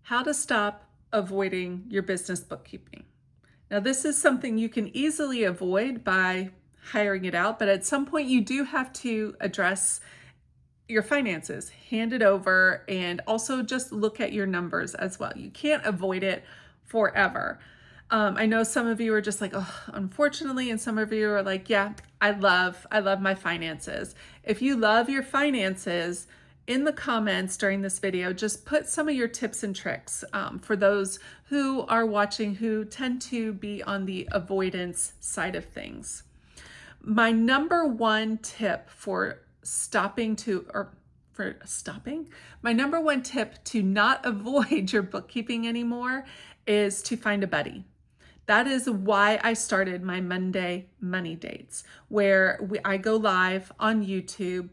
How to stop avoiding your business bookkeeping. Now, this is something you can easily avoid by hiring it out, but at some point you do have to address your finances, hand it over, and also just look at your numbers as well. You can't avoid it forever. I know some of you are just like, oh, unfortunately, and some of you are like, yeah, I love my finances. If you love your finances, in the comments during this video, just put some of your tips and tricks for those who are watching who tend to be on the avoidance side of things. My number one tip my number one tip to not avoid your bookkeeping anymore is to find a buddy. That is why I started my Monday Money Dates, where I go live on YouTube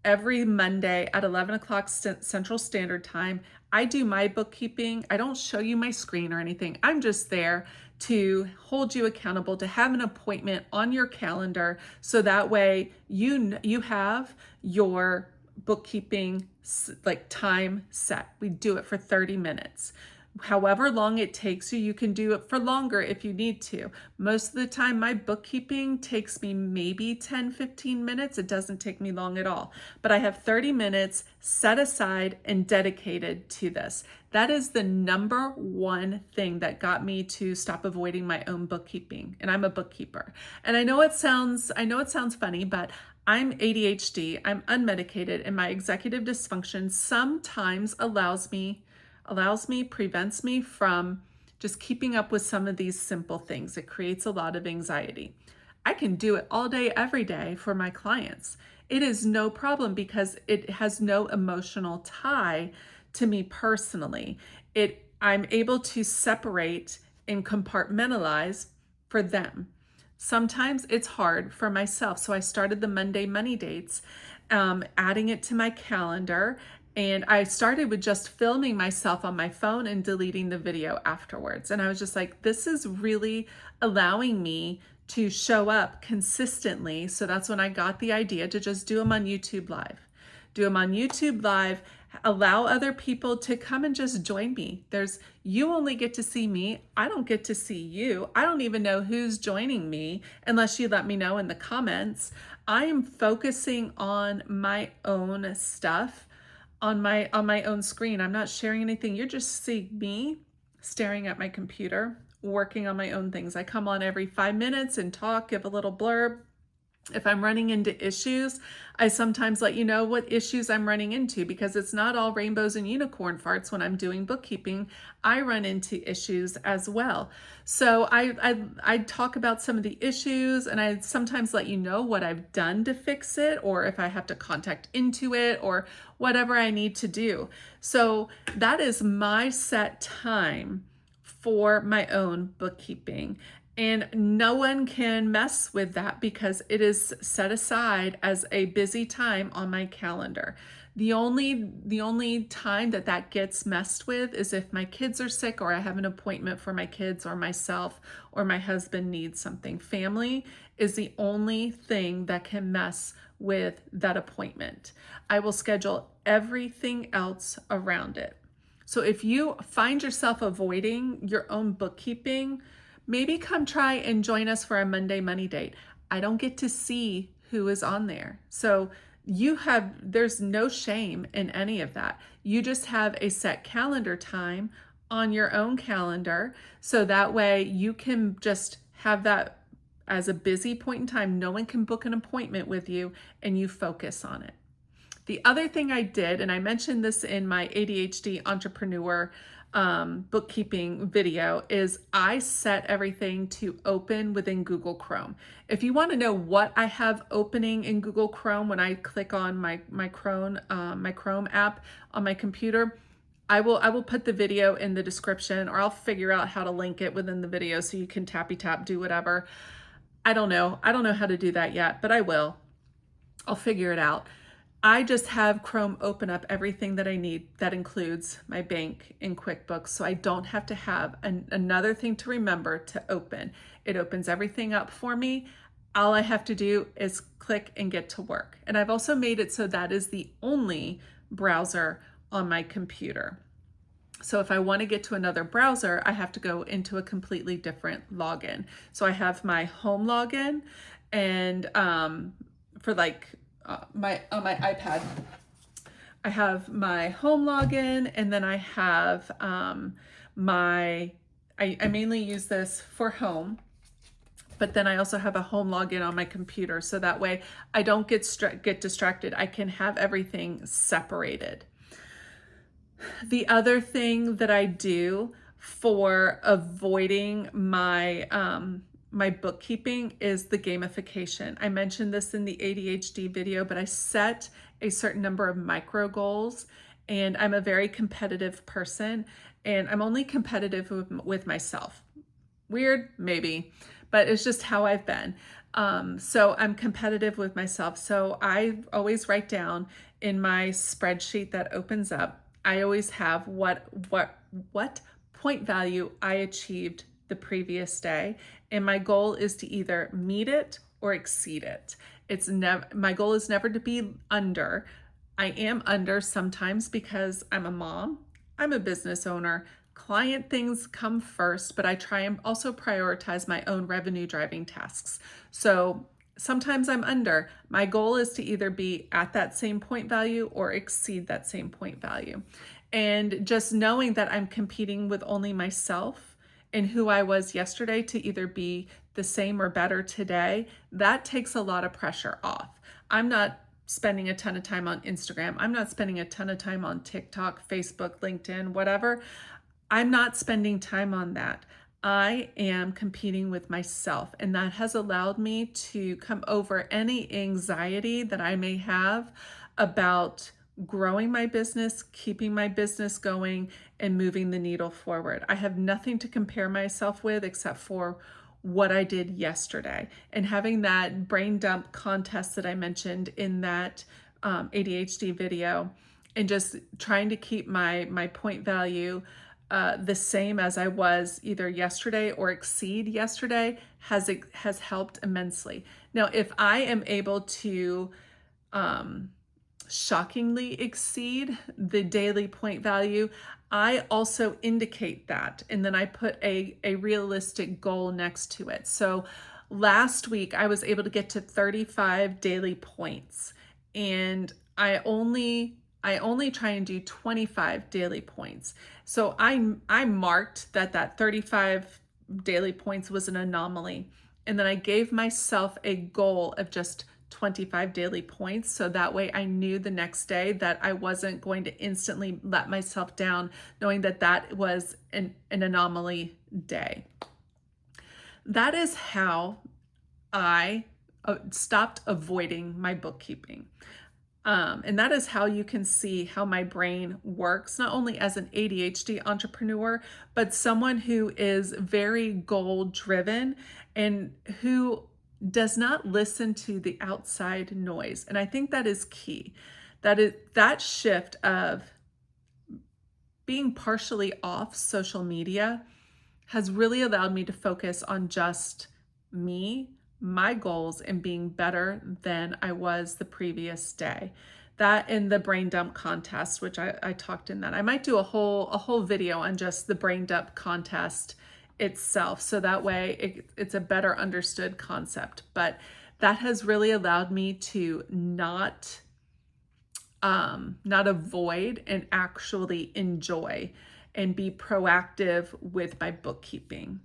every Monday at 11 o'clock Central Standard Time. I do my bookkeeping. I don't show you my screen or anything. I'm just there to hold you accountable, to have an appointment on your calendar, so that way you have your bookkeeping time set. We do it for 30 minutes. However long it takes you, you can do it for longer if you need to. Most of the time, my bookkeeping takes me maybe 10-15 minutes. It doesn't take me long at all. But I have 30 minutes set aside and dedicated to this. That is the number one thing that got me to stop avoiding my own bookkeeping. And I'm a bookkeeper. And I know it sounds funny, but I'm ADHD, I'm unmedicated, and my executive dysfunction sometimes prevents me from just keeping up with some of these simple things. It creates a lot of anxiety. I can do it all day, every day for my clients. It is no problem because it has no emotional tie to me personally. I'm able to separate and compartmentalize for them. Sometimes it's hard for myself. So I started the Monday Money Dates, adding it to my calendar. And I started with just filming myself on my phone and deleting the video afterwards. And I was just like, this is really allowing me to show up consistently. So that's when I got the idea to just do them on YouTube Live. Allow other people to come and just join me. You only get to see me. I don't get to see you. I don't even know who's joining me unless you let me know in the comments. I am focusing on my own stuff on my own screen. I'm not sharing anything. You're just seeing me staring at my computer, working on my own things. I come on every 5 minutes and talk, give a little blurb. If I'm running into issues, I sometimes let you know what issues I'm running into, because it's not all rainbows and unicorn farts when I'm doing bookkeeping. I run into issues as well. So I talk about some of the issues, and I sometimes let you know what I've done to fix it, or if I have to contact Intuit or whatever I need to do. So that is my set time for my own bookkeeping. And no one can mess with that because it is set aside as a busy time on my calendar. The only time that gets messed with is if my kids are sick, or I have an appointment for my kids or myself, or my husband needs something. Family is the only thing that can mess with that appointment. I will schedule everything else around it. So if you find yourself avoiding your own bookkeeping, maybe come try and join us for a Monday Money Date. I don't get to see who is on there. So there's no shame in any of that. You just have a set calendar time on your own calendar. So that way you can just have that as a busy point in time. No one can book an appointment with you, and you focus on it. The other thing I did, and I mentioned this in my ADHD entrepreneur bookkeeping video, is I set everything to open within Google Chrome. If you want to know what I have opening in Google Chrome when I click on my Chrome app on my computer, I will put the video in the description, or I'll figure out how to link it within the video so you can tappy tap, do whatever. I don't know how to do that yet, but I will. I'll figure it out. I just have Chrome open up everything that I need. That includes my bank and QuickBooks, so I don't have to have another thing to remember to open. It opens everything up for me. All I have to do is click and get to work. And I've also made it so that is the only browser on my computer. So if I want to get to another browser, I have to go into a completely different login. So I have my home login, and for like my on my iPad, I have my home login, and then I have I mainly use this for home, but then I also have a home login on my computer, so that way I don't get distracted. I can have everything separated. The other thing that I do for avoiding my my bookkeeping is the gamification. I mentioned this in the ADHD video, but I set a certain number of micro goals, and I'm a very competitive person, and I'm only competitive with myself. Weird, maybe, but it's just how I've been. So I'm competitive with myself. So I always write down in my spreadsheet that opens up, I always have what point value I achieved the previous day. And my goal is to either meet it or exceed it. My goal is never to be under. I am under sometimes because I'm a mom, I'm a business owner. Client things come first, but I try and also prioritize my own revenue driving tasks. So sometimes I'm under. My goal is to either be at that same point value or exceed that same point value. And just knowing that I'm competing with only myself and who I was yesterday to either be the same or better today, that takes a lot of pressure off. I'm not spending a ton of time on Instagram. I'm not spending a ton of time on TikTok, Facebook, LinkedIn, whatever. I'm not spending time on that. I am competing with myself, and that has allowed me to come over any anxiety that I may have about growing my business, keeping my business going, and moving the needle forward. I have nothing to compare myself with except for what I did yesterday. And having that brain dump contest that I mentioned in that ADHD video, and just trying to keep my point value the same as I was either yesterday or exceed yesterday has helped immensely. Now, if I am able to shockingly exceed the daily point value, I also indicate that, and then I put a realistic goal next to it. So last week I was able to get to 35 daily points, and I only try and do 25 daily points. So I marked that 35 daily points was an anomaly, and then I gave myself a goal of just 25 daily points. So that way I knew the next day that I wasn't going to instantly let myself down, knowing that that was an anomaly day. That is how I stopped avoiding my bookkeeping. And that is how you can see how my brain works, not only as an ADHD entrepreneur, but someone who is very goal driven and who does not listen to the outside noise. And I think that is key. That shift of being partially off social media has really allowed me to focus on just me, my goals, and being better than I was the previous day. That in the brain dump contest, which I talked in that. I might do a whole video on just the brain dump contest itself, so that way it's a better understood concept. But that has really allowed me to not avoid and actually enjoy and be proactive with my bookkeeping.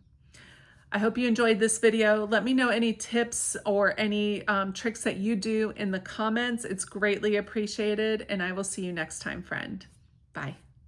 I hope you enjoyed this video. Let me know any tips or any tricks that you do in the comments. It's greatly appreciated, and I will see you next time, friend. Bye.